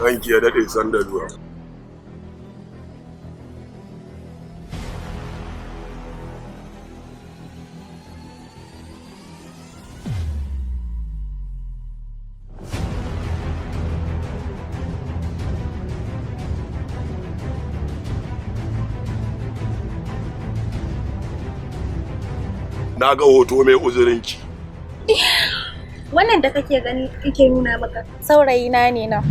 Ranki ya daɗe sanda zuwa. Na ga hoto mai uzurinki. Wannan da kake gani yake nuna maka saurayina ne na.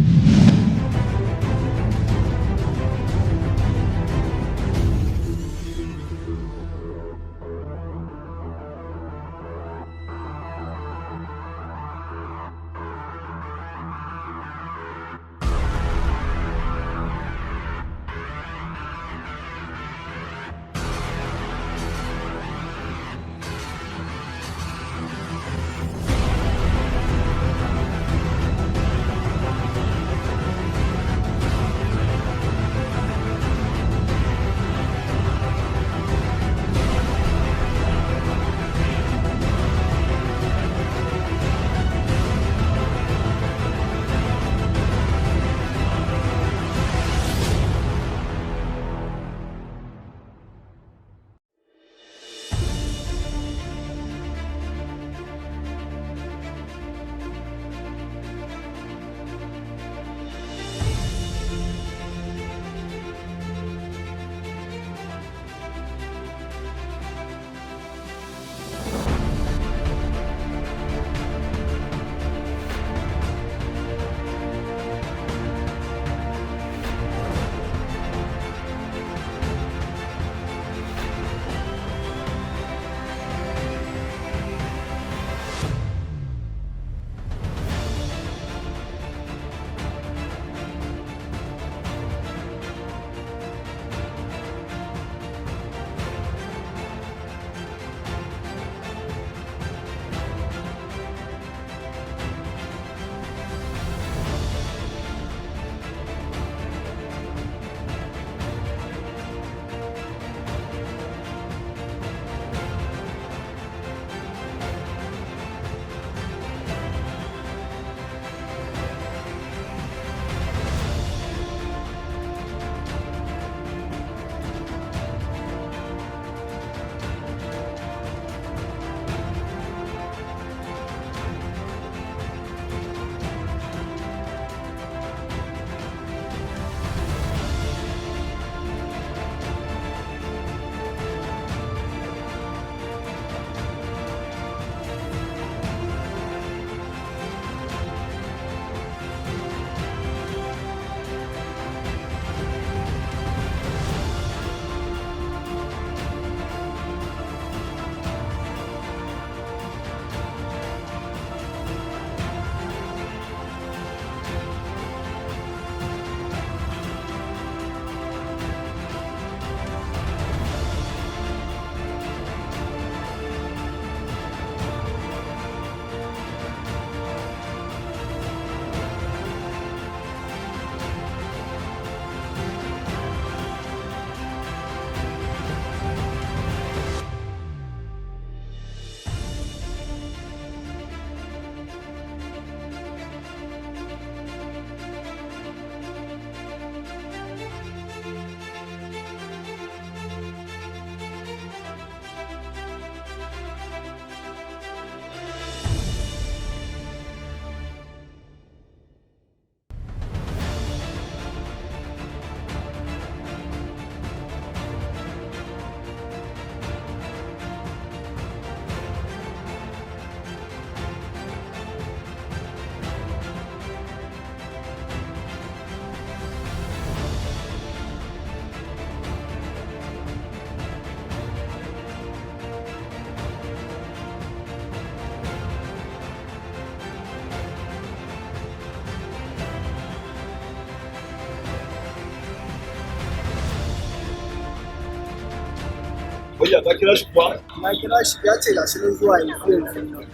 Wai ya ka kira shi kuwa? Na kira shi ya ce gashi nan zuwa yanzu.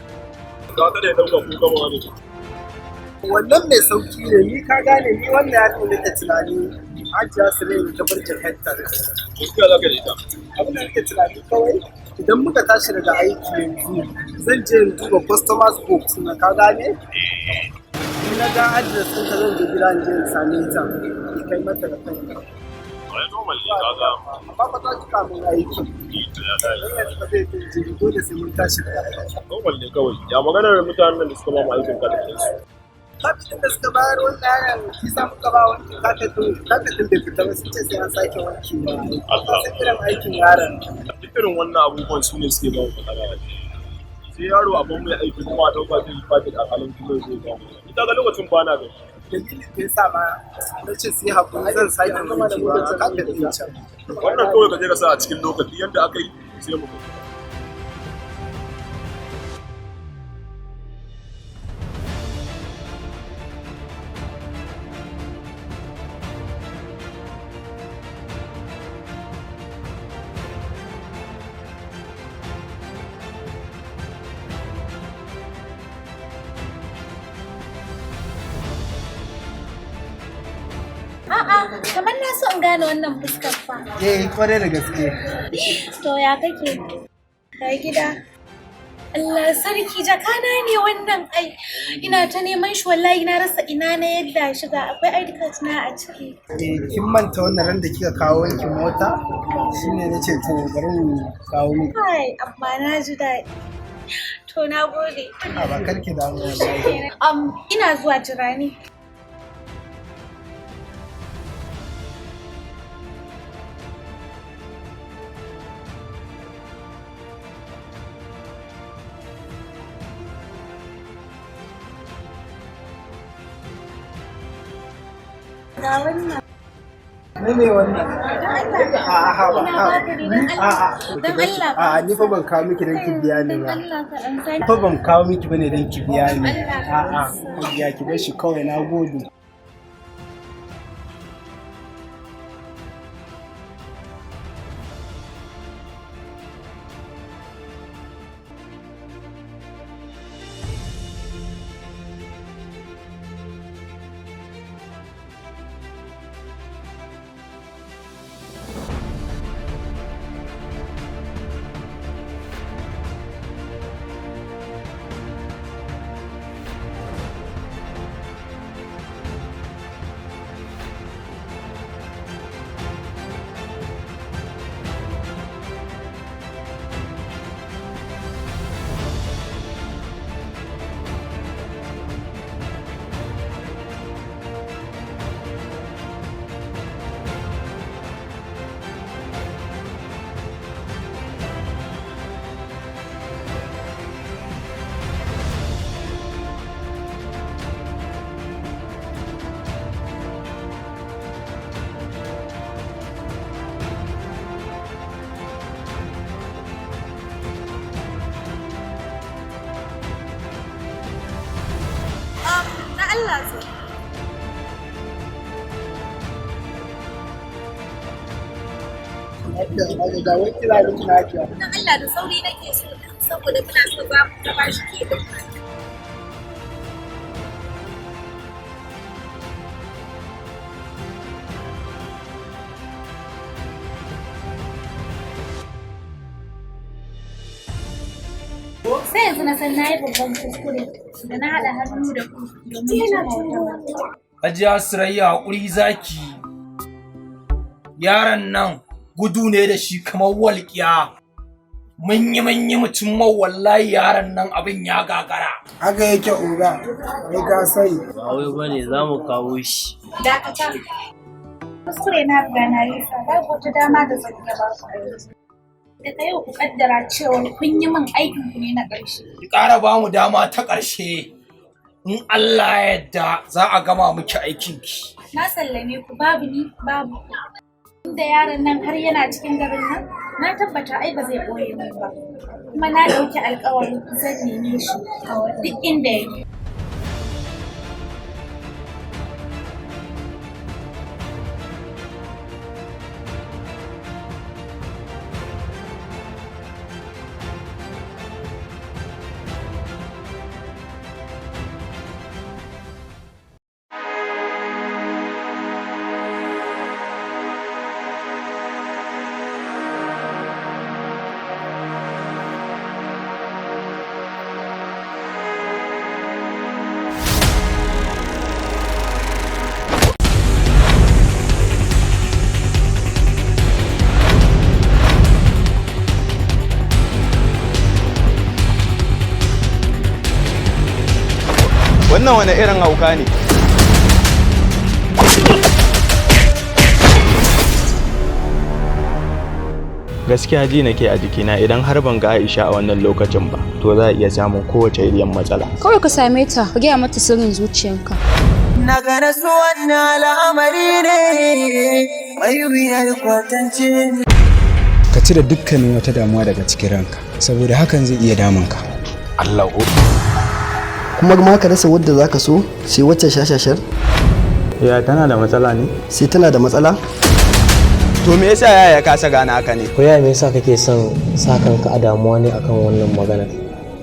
Ka kada ya dauka ku gama wani. Wannan mai sauki ne, ni ka gane ni wannan yaron da ta tunani Hajiya Sulaiman ta bar jakarta. Gaskiya za ka yi ta. Abin da nake tunani kawai idan muka tashi daga aiki yanzu zan je in duba customers book na, ka gane? in na ga address ɗinka zan je gida in je in same ta in kai mata da kai. Ai normal ne kaga. Amma ba za ki kamun aiki. Dan yanzu ba zai je dole sai mun tashi da aiki. Normal ne kawai. Ya maganar mutanen da suka ba mu aikin ka da kansu. Kafin da suka bayar wannan yaran kisa muka ba wani kafin bai fita ba sun ce sai an sake wanki ba. Allah. Sai kiran aikin yaran. Duk irin wannan abubuwan su ne suke ba mu matsala. Sai yaro abin mai aiki kuma a ɗauka zai fadi a halin kuma zai ba mu. Ita ga lokacin bana da dalilin da ya sa ma na ce sai hakuri zan sake wanki ba a kafin ɗin can. Wannan kawai ka je ka sa a cikin lokaci yadda aka yi sai mu kai. A'a, kamar na so in gane wannan fuskar fa. Kwarai da gaske. To ya kake? Ka gida? Allah sarki jakana ne wannan ai. Ina ta neman shi wallahi na rasa ina na yadda shiga akwai ID card na a ciki. Kin manta wannan ran da kika kawo wankin mota? Shine nace to bari mu kawo miki. Kai, amma na ji daɗi. To na gode. A ba karki da mu wallahi. Ina zuwa jirani. Ga wannan. Ne wannan? A'a ba. A'a ni fa ban kawo miki dan ki biya ni ba. Fa ban kawo miki bane dan ki biya ni. A'a ya ki bar shi kawai na gode. Allah zo. Da wani kira da kina kiya. Dan Allah da sauri nake so saboda muna so za mu ta bashi ke. Sai yanzu na san na yi babban kuskure da na haɗa hannu da ku domin cimma. Hajiya Surayya haƙuri zaki. Yaron nan gudu ne da shi kamar walƙiya. Mun yi mutum wallahi yaron nan abin ya gagara. Haka yake oga, kai ka sani. Ba wai bane za mu kawo shi. Dakata. Kuskure na riga na yi sa babu wata dama da zan iya ba ku a yanzu. Daga yau ku kaddara cewa kun yi min aikin ku ne na ƙarshe. Ki ƙara ba mu dama ta ƙarshe. In Allah ya yarda za a gama miki aikin ki. Na sallame ku babu ni babu. Inda yaron nan har yana cikin garin nan, na tabbata ai ba zai ɓoye min ba. Kuma na ɗauki alƙawarin zan neme shi a duk inda yake. wannan wani irin hauka ne? Gaskiya ji nake a jikina idan har ban ga Aisha a wannan lokacin ba to za a iya samun kowace iriyan matsala. Kawai ka same ta, ka gaya mata sirrin zuciyanka. Na ga rasu wannan al'amari ne mai wuyar kwatance. Ka cire dukkanin wata damuwa daga cikin ranka saboda hakan zai iya damunka. Allahu. Kuma ma ka rasa wadda zaka so sai wacce shashashar? Ya tana da matsala ne? Sai tana da matsala? To me yasa yaya kasa gane haka ne? Ko yaya me yasa kake son sa kanka a damuwa ne akan wannan magana?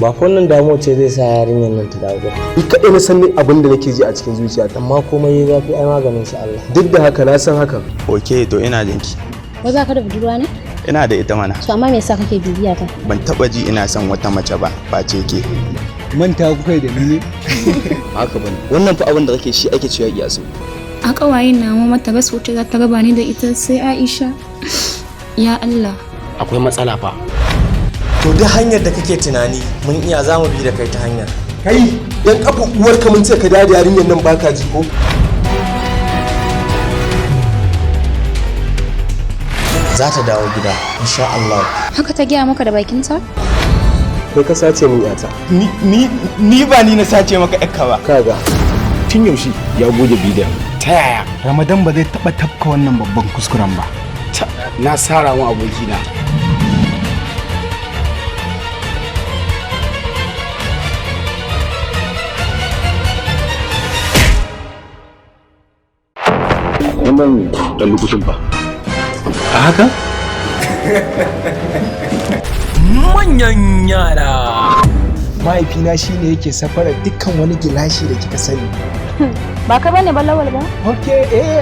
Ba fa wannan damuwa ce zai sa yarinyar nan ta dawo ba. Ni kaɗai na san abin da nake ji a cikin zuciyata. Amma komai ya zafi ai maganin shi Allah. Duk da haka na san hakan. Okay, to ina jinki. Ba za ka da budurwa ne? Ina da ita mana. To amma me yasa kake bibiya ta? Ban taba ji ina son wata mace ba, face ke. Manta ku kai da ni ne? Haka bane. Wannan fa abin da kake shi ake cewa iyasu. A kawayen na mata bas wuce za ta raba ni da ita sai Aisha. Ya Allah. Akwai matsala fa. To duk hanyar da kake tunani mun iya za mu bi da kai ta hanyar. Kai, yan kafa uwarka mun ce ka da yarinyar nan baka ji ko? Za ta dawo gida insha Allah. Haka ta gaya maka da bakinta? Kai ka sace min yata. Ni ba ni na sace maka yakka ba. Kaga. Tun yaushe ya goge bidiyon. Ta yaya? Ramadan ba zai taɓa tafka wannan babban kuskuren ba. Na sara mu abokina. Wannan ɗan lokacin ba. A haka? Manyan yara. Mahaifina shine yake safarar dukkan wani gilashi da kika sani. Ba ka bane ba lawal ba? Ok,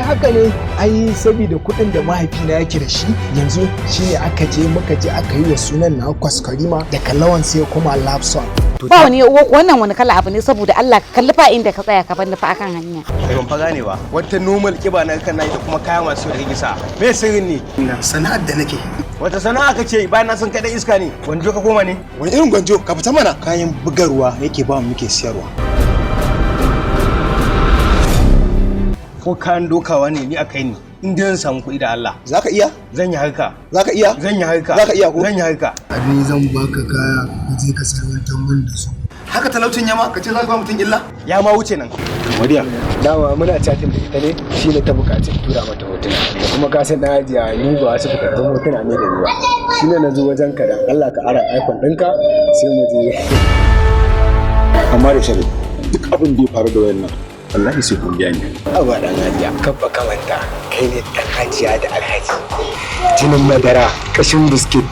haka ne. Ai saboda kuɗin da mahaifina yake da shi yanzu shine muka je aka yi wa sunan na kwaskwarima daga lawan sai kuma lapson. Ba wani wannan wani kala abu ne saboda Allah ka kalli fa inda ka tsaya ka bani fa akan hanya. Kai ban fa gane ba. Wata normal kiba na kan nayi da kuma kaya masu da kake sa. Me sirrin ne? Sana'ar da nake. Wata sana'a kace bayan na san kai dan iska ne. Gwanjo ka koma ne? Wani irin gwanjo? Ka fita mana. Kayan bugarwa yake ba mu muke siyarwa. Ko kayan dokawa ne ni akai ni. In dai zan samu kuɗi da Allah. Zaka iya? Zan yi harka. Zaka iya? Zan yi harka. Zaka iya ko? Zan yi harka. Ni zan baka kaya ka je ka sarwantar min da su. Haka talaucin yama ka ce za ka ba mutum illa? Ya ma wuce nan. Mariya, dama muna chatting da ita ne shi ne ta bukaci tura mata hotuna. Da kuma ka san dan hajiya ni ba wasu bukatun hotuna ne da ni ba. Shi ne na zo wajen ka da Allah ka ara iPhone ɗinka sai mu je. Amma da shari duk abin da ya faru da wayannan wallahi sai kun biya ni. Aba dan hajiya, kabba kamanta kai ne dan hajiya da alhaji. Jinin madara, kashin biskit,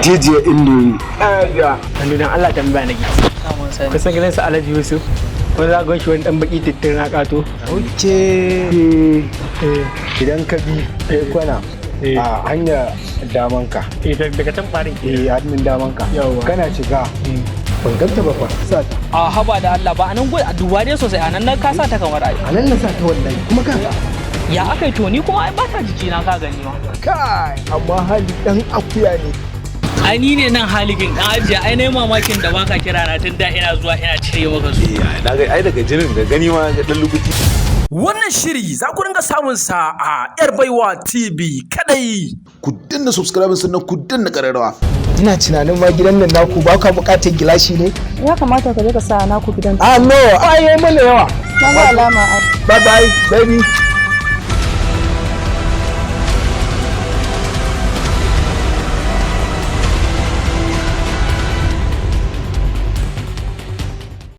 jijiya indomi. Hajiya, hannu dan Allah tambaya nake. Ka san gidan sa Alhaji Yusuf? Wani zagon shi wani dan baki tittin na kato. Oke. Idan ka bi kwana a hanya damanka. Daga can farin. Hannun damanka. Kana shiga. Ban ganta ba fa. Sa ta. A haba da Allah ba anan a duba dai sosai anan nan ka sa ta kamar ai. Anan na sa ta wallahi kuma ka Ya akai to ni kuma ai ba ta jiki na ka gani ma. kai amma hali dan akuya ne. Ai ni ne nan haligin dan ajiya ai nayi mamakin da baka kira na tun da ina zuwa ina cire maka su. Na ga ai daga jinin da gani ma ga dan lokaci. Wannan shiri za ku ringa samun sa a Yar Baiwa TV kadai. Ku danna subscribe sannan ku danna kararrawa. Ina tunanin ma gidan nan naku ba ka bukatar gilashi ne? Ya kamata ka je ka sa naku gidan. Ah no, ai mana yawa. Na ga alama. Bye bye baby.